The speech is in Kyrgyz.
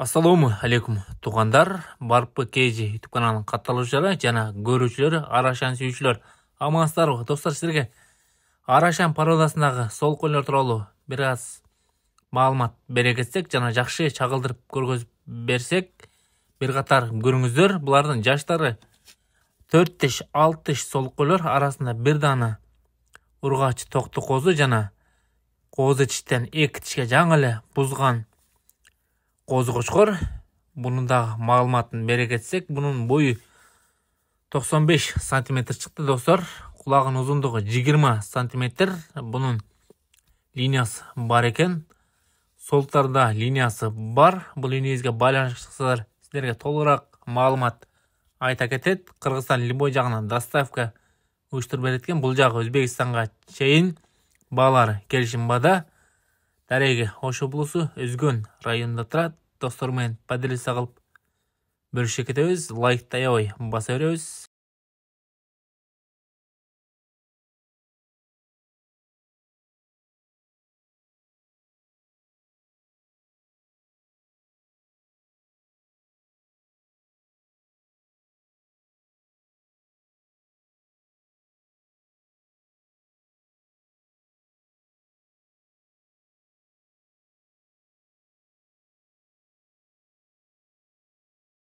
Ассаламу алейкум туғандар, Барпы Кейджи YouTube каналының катталуучулары жана көрүүчүлөрү, Арашан сүйүүчүлөр. Амансыздарбы достор, силерге Арашан породасындагы сол койлор тууралуу бир аз маалымат бере кетсек жана жакшы чагылдырып көргөзүп берсек, бир катар көрүңүздөр. Булардын жаштары 4-6 тиш сол койлор арасында бир дана ургач токту козу жана кооз тиштен 2 тишке жаңы эле бузган козу кочкор. Bunun da маалыматын бере кетсек, bunun boyu 95 сантиметр чыкты достор. Кулагынын узундугу 20 сантиметр. Bunun линиясы бар экен. Солтарда линиясы бар. Бул линиябызга байланышсыздар силерге толугураак маалымат айта кетет. Кыргызстан любой жагынан доставка уюштуруп берет экен. Бул жагы Өзбекстанга чейин баалары келишим бада. Дареги Ош облусу Өзгөн районунда турат. Достор менен поделиться кылып бөлүшө кетебиз. Лайктай аябай баса беребиз.